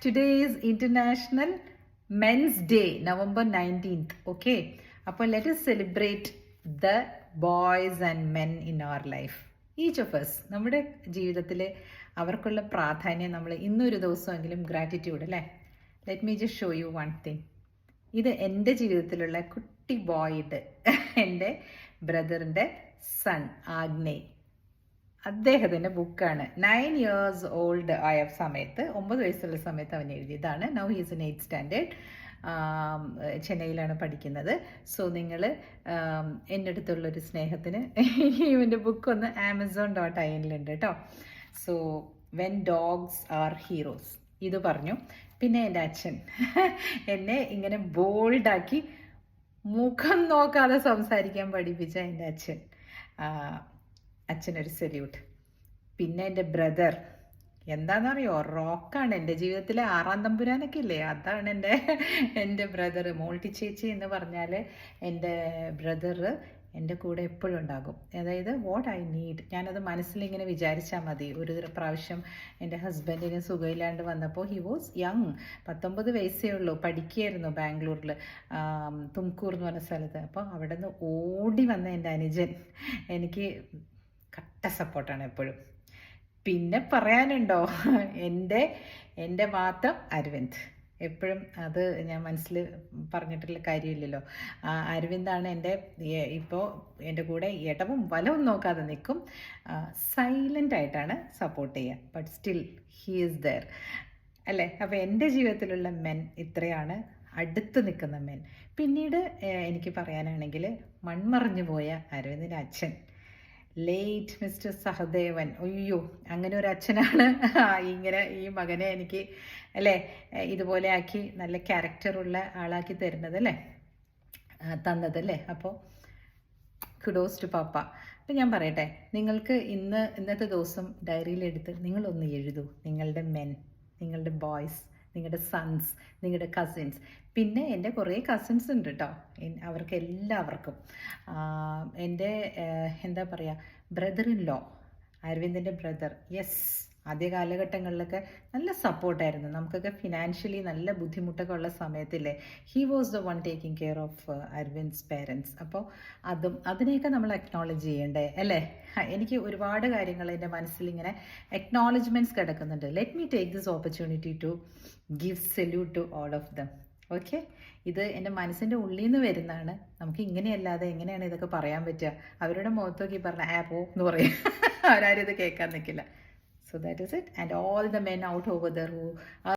Today is International Men's Day, November 19th. Okay. അപ്പോൾ let us celebrate the boys and men in our life. Each of us. നമ്മുടെ ജീവിതത്തിൽ അവർക്കുള്ള പ്രാധാന്യം നമ്മൾ ഇന്നൊരു ദിവസമെങ്കിലും ഗ്രാറ്റിറ്റ്യൂഡ് അല്ലേ. Let me just show you one thing. ഇത് എൻ്റെ ജീവിതത്തിലുള്ള കുട്ടി ബോയ്ഡ് എൻ്റെ ബ്രദറിൻ്റെ സൺ ആഗ്നേയ്, അദ്ദേഹത്തിൻ്റെ ബുക്കാണ്. 9 years old ആയ സമയത്ത്, 9 വയസ്സുള്ള സമയത്ത് അവൻ എഴുതിയതാണ്. Now he's in 8th standard. ചെന്നൈയിലാണ് പഠിക്കുന്നത്. സോ നിങ്ങൾ എൻ്റെ അടുത്തുള്ളൊരു സ്നേഹത്തിന് ഇവൻ്റെ ബുക്കൊന്ന് amazon.in കേട്ടോ. So when dogs R heroes ഇത് പറഞ്ഞു. പിന്നെ എൻ്റെ അച്ഛൻ എന്നെ ഇങ്ങനെ ബോൾഡാക്കി മുഖം നോക്കാതെ സംസാരിക്കാൻ പഠിപ്പിച്ച എൻ്റെ അച്ഛൻ, അച്ഛനൊരു സല്യൂട്ട്. പിന്നെ എൻ്റെ ബ്രദർ എന്താണെന്നറിയോ, റോക്കാണ്. എൻ്റെ ജീവിതത്തിലെ 6ാം തമ്പുരാനൊക്കെ ഇല്ലേ, അതാണ് എൻ്റെ ബ്രദർ. മോൾട്ടി ചേച്ചി എന്ന് പറഞ്ഞാൽ എൻ്റെ ബ്രദർ എൻ്റെ കൂടെ എപ്പോഴും ഉണ്ടാകും. അതായത് വാട്ട് ഐ നീഡ്, ഞാനത് മനസ്സിലിങ്ങനെ വിചാരിച്ചാൽ മതി. ഒരു പ്രാവശ്യം എൻ്റെ ഹസ്ബൻഡിന് സുഖമില്ലാണ്ട് വന്നപ്പോൾ, ഹി വാസ് യങ്, 19 വയസ്സേ ഉള്ളൂ, പഠിക്കുകയായിരുന്നു ബാംഗ്ലൂരിൽ, തുംകൂർ എന്ന് പറഞ്ഞ സ്ഥലത്ത്. അപ്പോൾ അവിടെ നിന്ന് ഓടി വന്ന എൻ്റെ അനുജൻ എനിക്ക് കട്ട സപ്പോർട്ടാണ് എപ്പോഴും. പിന്നെ പറയാനുണ്ടോ, എൻ്റെ മാത്രം അരവിന്ദ് എപ്പോഴും. അത് ഞാൻ മനസ്സിൽ പറഞ്ഞിട്ടുള്ള കാര്യമില്ലല്ലോ. അരവിന്ദാണ് ഇപ്പോൾ എൻ്റെ കൂടെ ഇടവും വലവും നോക്കാതെ നിൽക്കും. സൈലൻ്റ് ആയിട്ടാണ് സപ്പോർട്ട് ചെയ്യുക, but still he is there അല്ലേ. അപ്പോൾ എൻ്റെ ജീവിതത്തിലുള്ള മെൻ ഇത്രയാണ്, അടുത്ത് നിൽക്കുന്ന മെൻ. പിന്നീട് എനിക്ക് പറയാനാണെങ്കിൽ മൺമറഞ്ഞു പോയ അരവിന്ദിൻ്റെ അച്ഛൻ, ലേറ്റ് മിസ്റ്റർ സഹദേവൻ. അയ്യോ, അങ്ങനെ ഒരു അച്ഛനാണ് ഇങ്ങനെ ഈ മകനെ എനിക്ക് അല്ലേ ഇതുപോലെ ആക്കി നല്ല ക്യാരക്ടറുള്ള ആളാക്കി തരുന്നതല്ലേ, തന്നതല്ലേ. അപ്പോൾ കുഡോസ് ടു പാപ്പ. അപ്പം ഞാൻ പറയട്ടെ, നിങ്ങൾക്ക് ഇന്നത്തെ ദിവസം ഡയറിയിലെടുത്ത് നിങ്ങളൊന്ന് എഴുതൂ. നിങ്ങളുടെ മെൻ, നിങ്ങളുടെ ബോയ്സ്, നിങ്ങളുടെ സൺസ്, നിങ്ങളുടെ കസിൻസ്. പിന്നെ എൻ്റെ കുറേ കസിൻസ് ഉണ്ട് കേട്ടോ, അവർക്ക് എല്ലാവർക്കും. എൻ്റെ എന്താ പറയുക, ബ്രദർ ഇൻ ലോ, അരവിന്ദിൻ്റെ ബ്രദർ. യെസ്, ആദ്യ കാലഘട്ടങ്ങളിലൊക്കെ നല്ല സപ്പോർട്ടായിരുന്നു. നമുക്കൊക്കെ ഫിനാൻഷ്യലി നല്ല ബുദ്ധിമുട്ടൊക്കെ ഉള്ള സമയത്തില്ലേ, he was the one taking care of Aravind's parents. അപ്പോൾ അതിനെയൊക്കെ നമ്മൾ അക്നോളജ് ചെയ്യണ്ടേ അല്ലേ. എനിക്ക് ഒരുപാട് കാര്യങ്ങൾ എൻ്റെ മനസ്സിൽ ഇങ്ങനെ അക്നോളജ്മെൻറ്റ്സ് കിടക്കുന്നുണ്ട്. Let me take this opportunity to give salute to all of them. Okay, ഇത് എൻ്റെ മനസ്സിൻ്റെ ഉള്ളിൽ നിന്ന് വരുന്നതാണ്. നമുക്ക് ഇങ്ങനെയല്ലാതെ എങ്ങനെയാണ് ഇതൊക്കെ പറയാൻ പറ്റുക? അവരുടെ മുഖത്തൊക്കെ പറഞ്ഞ പോ എന്ന് പറയും, അവരാരും ഇത് കേൾക്കാൻ നിൽക്കില്ല. So that is it. And all the men out over there who are